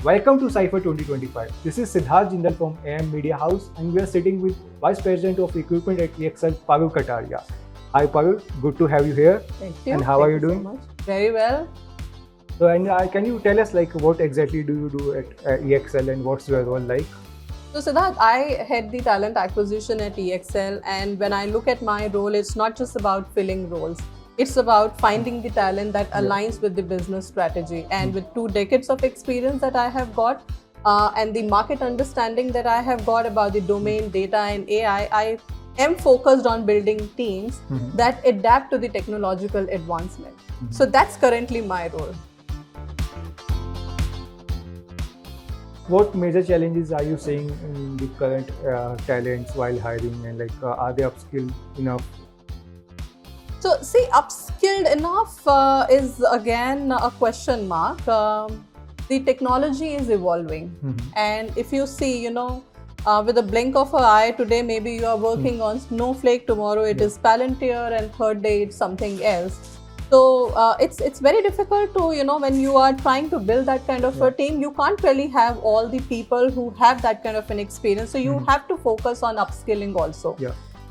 Welcome to Cypher 2025. This is Siddharth Jindal from AM Media House, and we are sitting with Vice President of Equipment at EXL, Pagul Kataria. Hi Pagul, good to have you here. Thank you. And how are you doing? So much. Very well. So, and can you tell us what exactly do you do at EXL and what's your role like? So Siddharth, I head the talent acquisition at EXL, and when I look at my role, it's not just about filling roles. It's about finding the talent that aligns with the business strategy. And with 2 decades of experience that I have got, and the market understanding that I have got about the domain, data and AI, I am focused on building teams that adapt to the technological advancement. So that's currently my role. What major challenges are you seeing in the current talents while hiring, and are they upskilled enough? So see, upskilled enough is again a question mark. The technology is evolving, and if you see, with a blink of an eye, today maybe you are working on Snowflake, tomorrow it is Palantir, and third day it's something else. So it's very difficult to, when you are trying to build that kind of a team, you can't really have all the people who have that kind of an experience. So you have to focus on upskilling also.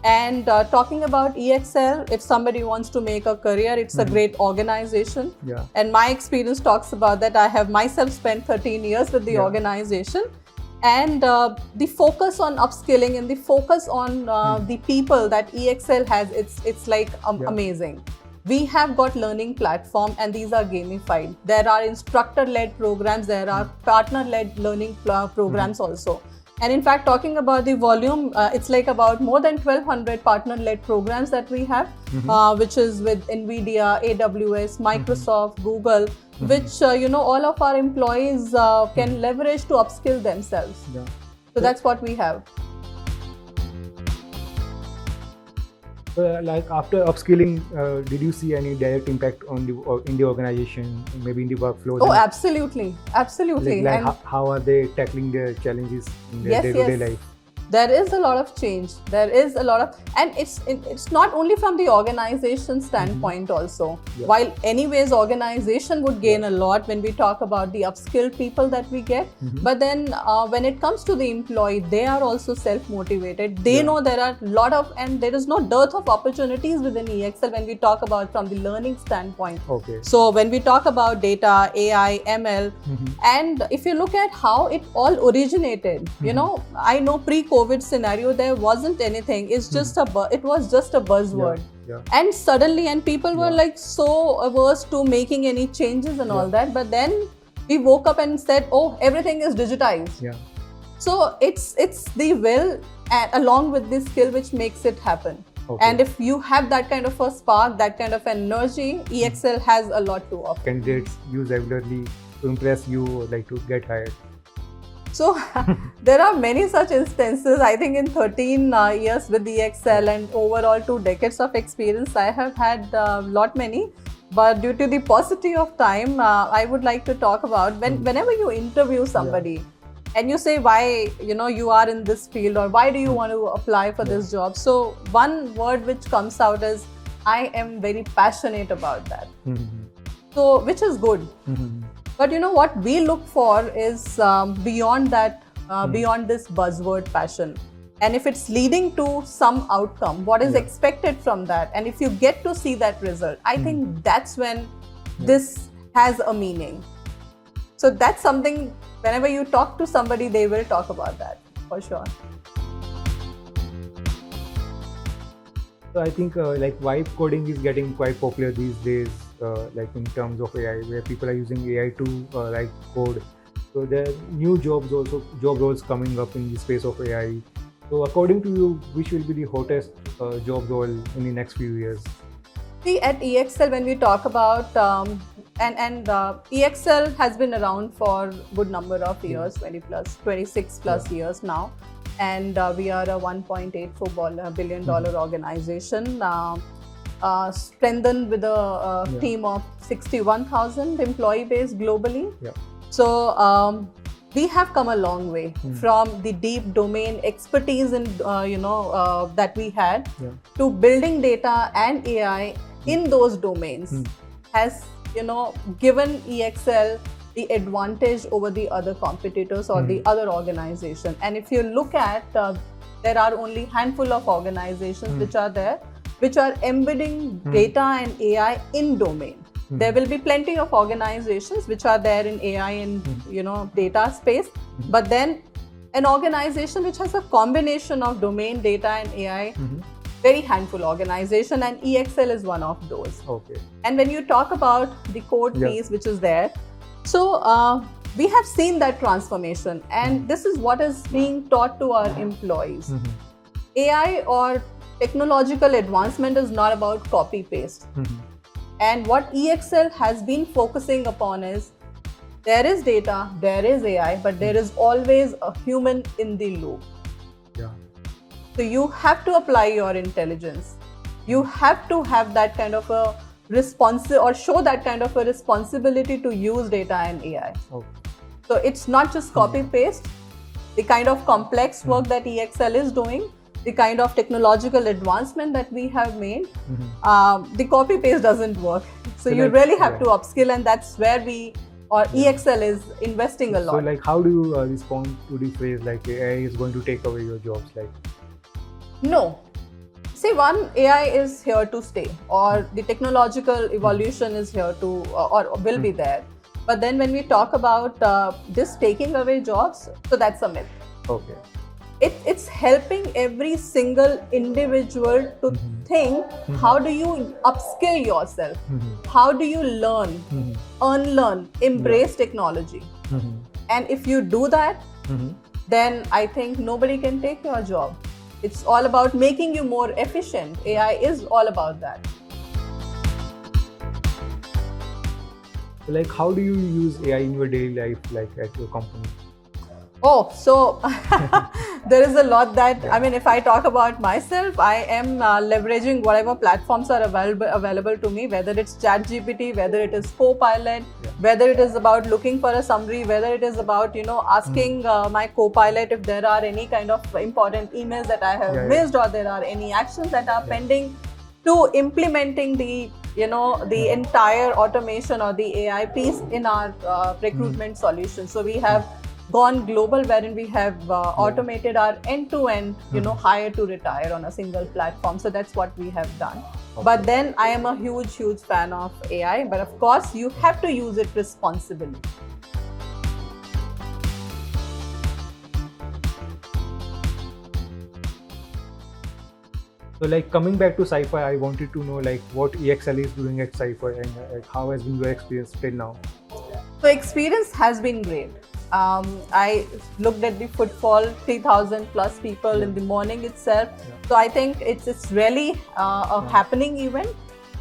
And talking about EXL, if somebody wants to make a career, it's a great organization. And my experience talks about that. I have myself spent 13 years with the organization. And the focus on upskilling and the focus on the people that EXL has, it's like amazing. We have got learning platform, and these are gamified. There are instructor-led programs, there are partner-led learning programs also. And in fact, talking about the volume, it's like about more than 1,200 partner-led programs that we have, which is with NVIDIA, AWS, Microsoft, Google, which, all of our employees can leverage to upskill themselves. So that's what we have. After upskilling, did you see any direct impact on in the organization, maybe in the workflows? Oh, absolutely. How are they tackling their challenges in their day-to-day life? There is a lot of change. There is a lot of, and it's not only from the organization standpoint also. While anyways, organization would gain a lot when we talk about the upskilled people that we get. But then when it comes to the employee, they are also self-motivated. They know there are a lot of, and there is no dearth of opportunities within EXL when we talk about from the learning standpoint. So when we talk about data, AI, ML, and if you look at how it all originated, I know pre-COVID scenario, there wasn't anything. It's just it was just a buzzword. And suddenly, and people were like so averse to making any changes and all that. But then we woke up and said, oh, everything is digitized. So it's the will and along with the skill which makes it happen. And if you have that kind of a spark, that kind of energy, EXL has a lot to offer. Candidates use regularly to impress you, to get hired. So there are many such instances. I think in 13 years with EXL and overall 2 decades of experience, I have had many. But due to the paucity of time, I would like to talk about whenever you interview somebody and you say why you are in this field or why do you want to apply for this job. So one word which comes out is, I am very passionate about that. So which is good. But what we look for is beyond that, beyond this buzzword passion. And if it's leading to some outcome, what is expected from that? And if you get to see that result, I think that's when this has a meaning. So that's something, whenever you talk to somebody, they will talk about that for sure. So I think vibe coding is getting quite popular these days. In terms of AI, where people are using AI to write code. So there are new job roles coming up in the space of AI. So according to you, which will be the hottest job role in the next few years? See, at EXL, when we talk about, EXL has been around for a good number of years, 26 plus years now. And we are a $1.84 billion organization. Strengthened with a team of 61,000 employee base globally. So we have come a long way from the deep domain expertise in that we had to building data and AI in those domains has given EXL the advantage over the other competitors or the other organization. And if you look at, there are only handful of organizations which are there, which are embedding data and AI in domain. There will be plenty of organizations which are there in AI and data space, but then an organization which has a combination of domain, data and AI, very handful organization, and EXL is one of those. Okay. And when you talk about the code piece which is there, so we have seen that transformation, and this is what is being taught to our employees. AI or technological advancement is not about copy paste. And what EXL has been focusing upon is, there is data, there is AI, but there is always a human in the loop. Yeah. So you have to apply your intelligence. You have to have that kind of a show that kind of a responsibility to use data and AI. Okay. So it's not just copy paste. The kind of complex work that EXL is doing, the kind of technological advancement that we have made, the copy paste doesn't work. So you really have to upskill, and that's where EXL is investing a lot. So like, how do you respond to the phrase like AI is going to take away your jobs? Like, no. See, one, AI is here to stay, or the technological evolution is here to, or will be there. But then when we talk about this taking away jobs, so that's a myth. okay. It's helping every single individual to think, how do you upskill yourself? How do you learn, unlearn, embrace technology? And if you do that, then I think nobody can take your job. It's all about making you more efficient. AI is all about that. Like, how do you use AI in your daily life, like at your company? Oh, so there is a lot that, I mean, if I talk about myself, I am leveraging whatever platforms are available to me, whether it's ChatGPT, whether it is Copilot, whether it is about looking for a summary, whether it is about, asking my Copilot if there are any kind of important emails that I have missed, or there are any actions that are pending, to implementing the the entire automation or the AI piece in our recruitment solution. So we have gone global, wherein we have automated our end-to-end, hire to retire on a single platform. So that's what we have done. Okay. But then I am a huge fan of AI. But of course, you have to use it responsibly. So like, coming back to Sci-Fi, I wanted to know like what EXL is doing at Sci-Fi, and how has been your experience till now? So experience has been great. I looked at the footfall, 3,000 plus people in the morning itself. So I think it's really a happening event,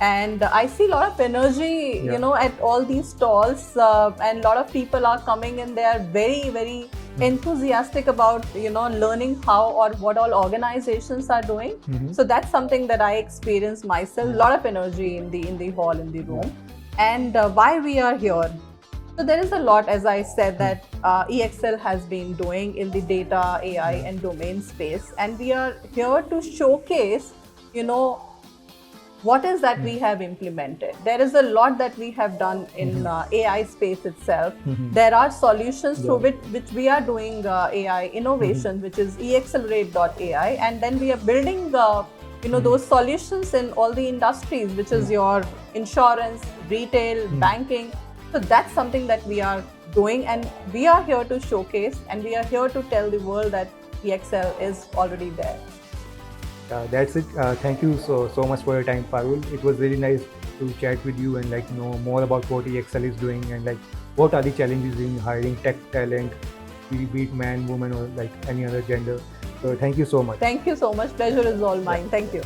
and I see a lot of energy, at all these stalls, and a lot of people are coming in. They are very, very enthusiastic about, learning how or what all organizations are doing. So that's something that I experienced myself. A lot of energy in the hall, in the room, and why we are here. So there is a lot, as I said, that EXL has been doing in the data, AI and domain space, and we are here to showcase, what is that we have implemented. There is a lot that we have done in AI space itself. There are solutions through which we are doing AI innovation, which is eXcelerate.ai, and then we are building those solutions in all the industries, which is your insurance, retail, banking. So that's something that we are doing, and we are here to showcase, and we are here to tell the world that EXL is already there. That's it. Thank you so much for your time, Parul. It was really nice to chat with you and like know more about what EXL is doing, and like what are the challenges in hiring tech talent, be it man, woman, or like any other gender. So thank you so much. Thank you so much. Pleasure is all mine. Thank you.